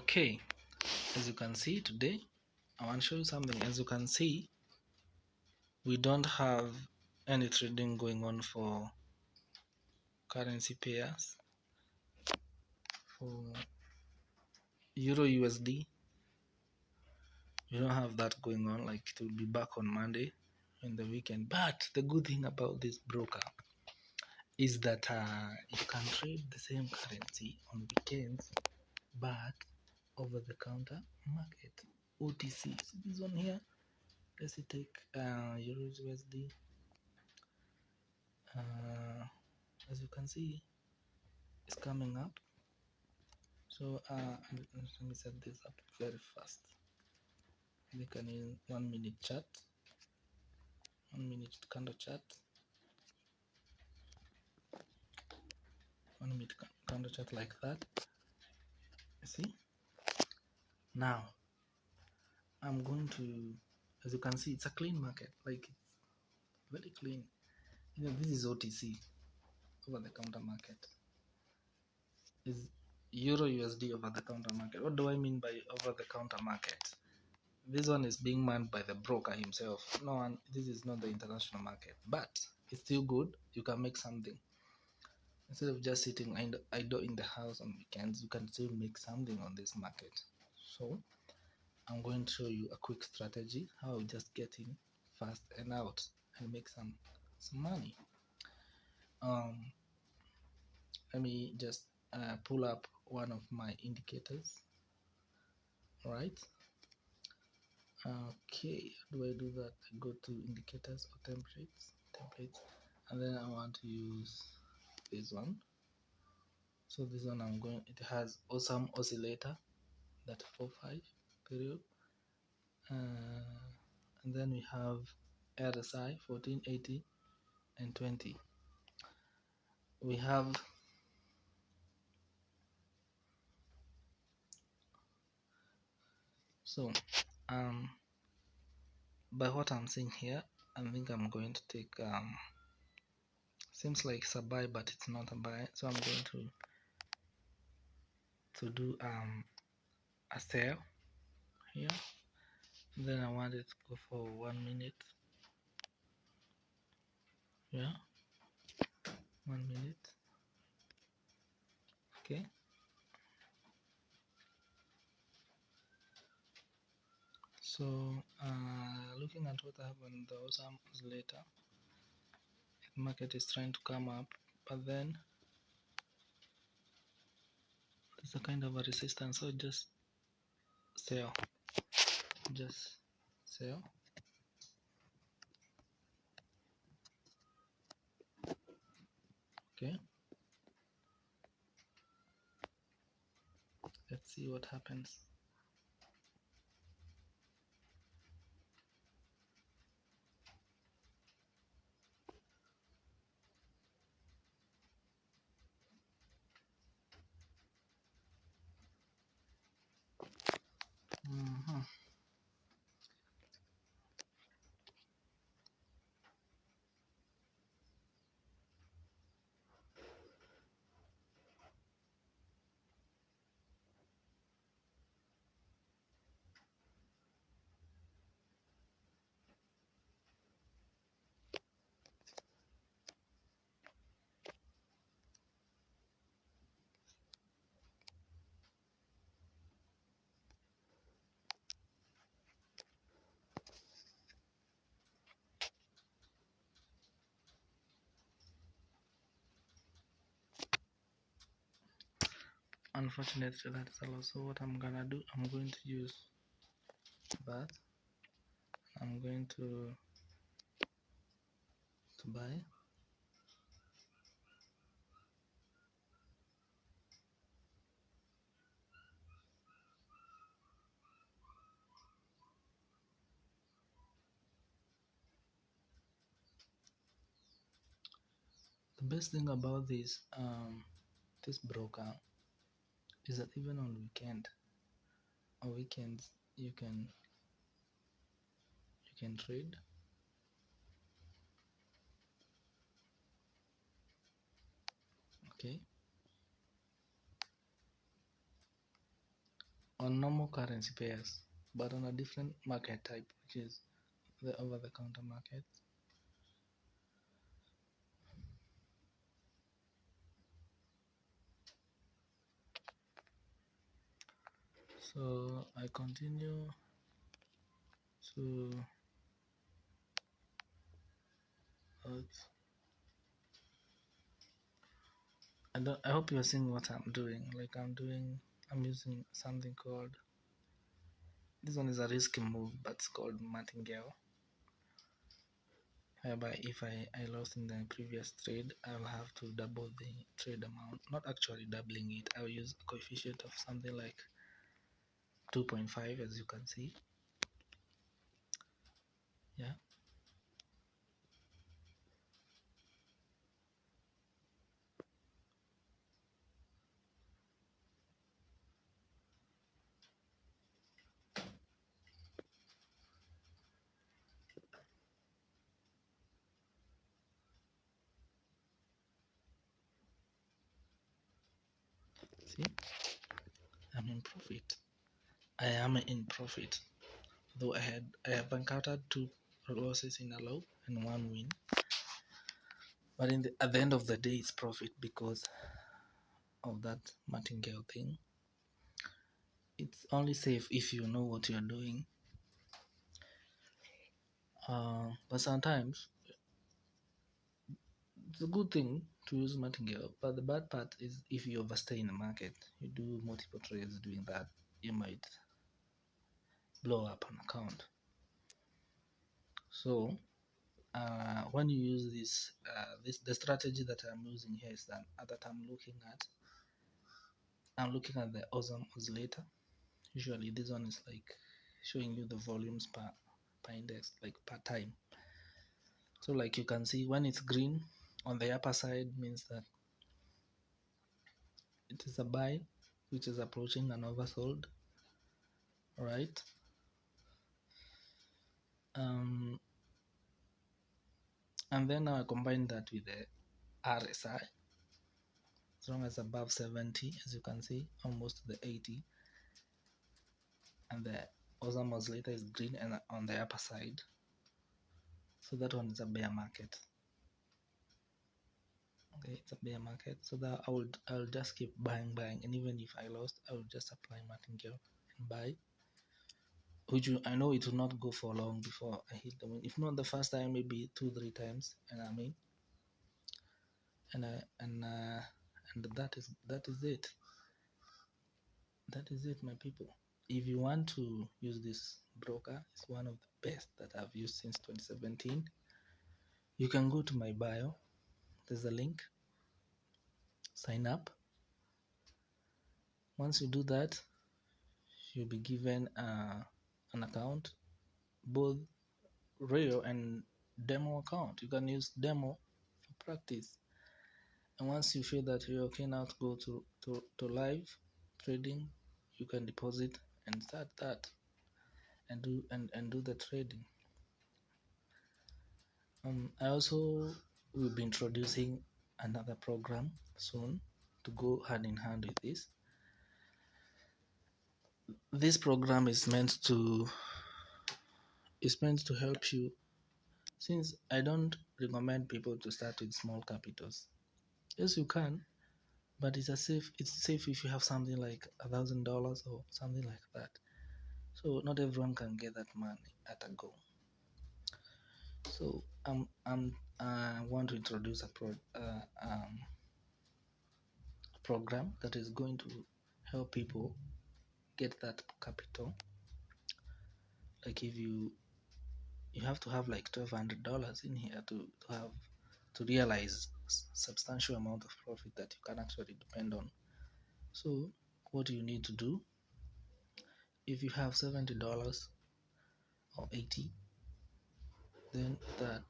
Okay, as you can see today, I want to show you something. As you can see, we don't have any trading going on for currency pairs. For Euro USD, we don't have that going on. Like, it will be back on Monday in the weekend. But the good thing about this broker is that you can trade the same currency on weekends, but over the counter market, OTC. So this one here, let's take Euro USD. As you can see, it's coming up. So let me set this up very fast. We can use 1 minute chart, 1 minute candle chart, 1 minute candle chart like that. You see? Now I'm going to, as you can see, it's a clean market. Like, it's very clean. You know, this is OTC, over the counter market. Is Euro USD over the counter market. What do I mean by over the counter market? This one is being manned by the broker himself. No one, this is not the international market, but it's still good. You can make something instead of just sitting idle in the house on weekends. You can still make something on this market. So I'm going to show you a quick strategy how I just get in fast and out and make some money. Let me just pull up one of my indicators. All right. Okay, how do I do that? I go to indicators or templates, and then I want to use this one. So this one it has awesome oscillator, that 4-5 period, and then we have RSI 1480 and 20. We have by what I'm seeing here, I think I'm going to take seems like it's a buy, but it's not a buy, so I'm going to do a sell here. Then I want it to go for 1 minute. Yeah, 1 minute. Okay. So looking at what happened, the awesome oscillator, the market is trying to come up, but then there's a kind of a resistance. So just sell. Okay, let's see what happens. Unfortunately, that is a loss. So what I'm gonna do, I'm going to use that. I'm going to buy. The best thing about this broker is that even on weekends you can trade. Okay, on normal currency pairs, but on a different market type, which is the over-the-counter market. So I continue to I hope you're seeing what I'm doing. Like I'm using something called, this one is a risky move, but it's called martingale, whereby if I lost in the previous trade, I'll have to double the trade amount. Not actually doubling it, I'll use a coefficient of something like 2.5, as you can see. Yeah. See, I'm in profit. I am in profit. Though I have encountered two losses in a low and one win. But at the end of the day, it's profit because of that martingale thing. It's only safe if you know what you're doing. But sometimes it's a good thing to use martingale. But the bad part is if you overstay in the market, you do multiple trades doing that, you might blow up an account. So when you use the strategy that I'm using here is that I'm looking at the awesome oscillator. Usually this one is like showing you the volumes per index, like per time. So like you can see when it's green on the upper side means that it is a buy which is approaching an oversold, right? And then now I combine that with the RSI, as long as above 70, as you can see, almost to the 80, and the awesome oscillator is green and on the upper side, so that one is a bear market. Okay, it's a bear market, so that I'll just keep buying, and even if I lost, I will just apply martingale and buy, which I know it will not go for long before I hit the win. If not the first time, maybe 2-3 times, and I mean, and that is it. That is it, my people. If you want to use this broker, it's one of the best that I've used since 2017. You can go to my bio. There's a link. Sign up. Once you do that, you'll be given an account, both real and demo account. You can use demo for practice. And once you feel that you're okay now to go to live trading, you can deposit and start that and do the trading. I also will be introducing another program soon to go hand in hand with this. This program is meant to help you, since I don't recommend people to start with small capitals. Yes, you can, but it's safe if you have something like $1,000 or something like that. So not everyone can get that money at a go. So I want to introduce a program that is going to help people get that capital. Like if you have to have like $1,200 in here to realize substantial amount of profit that you can actually depend on. So what you need to do, if you have $70 or 80, then that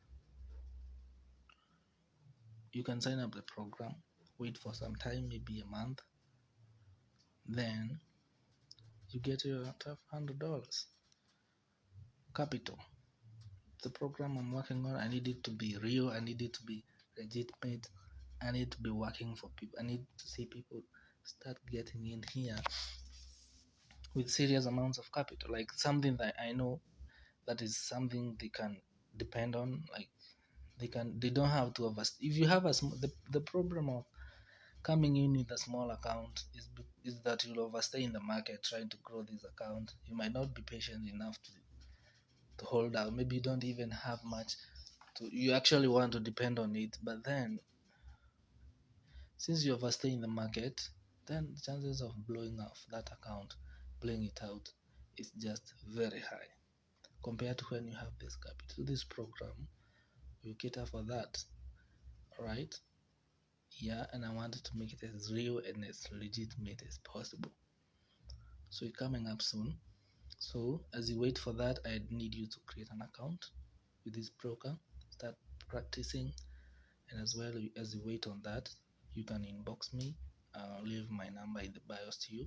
you can sign up the program, wait for some time, maybe a month, then you get your $1,200 capital. The program I'm working on, I need it to be real, I need it to be legitimate, I need to be working for people, I need to see people start getting in here with serious amounts of capital, like something that I know that is something they can depend on. Like they don't have to invest. If you have a small, the problem of coming in with a small account is that you'll overstay in the market trying to grow this account. You might not be patient enough to hold out. Maybe you don't even have much to, you actually want to depend on it, but then since you overstay in the market, then the chances of blowing off that account, playing it out, is just very high compared to when you have this capital. So this program will cater for that, right? Yeah, and I wanted to make it as real and as legitimate as possible. So it's coming up soon. So as you wait for that, I need you to create an account with this broker, start practicing, and as well as you wait on that, you can inbox me. I'll leave my number in the bios to you.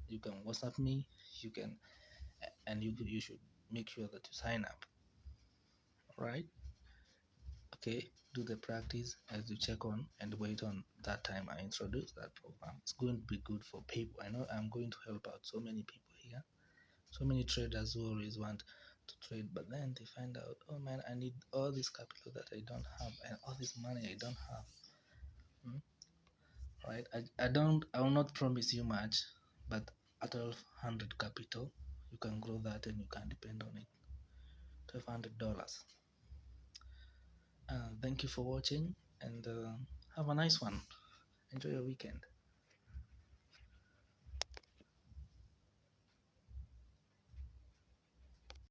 You can WhatsApp me. You can, and you should make sure that you sign up. All right? Okay. Do the practice as you check on and wait on that time I introduce that program. It's going to be good for people. I know I'm going to help out so many people here. So many traders who always want to trade, but then they find out, oh man, I need all this capital that I don't have and all this money I don't have. Hmm? Right? I will not promise you much, but at 1,200 capital, you can grow that and you can depend on it. $1,200. Thank you for watching and have a nice one. Enjoy your weekend.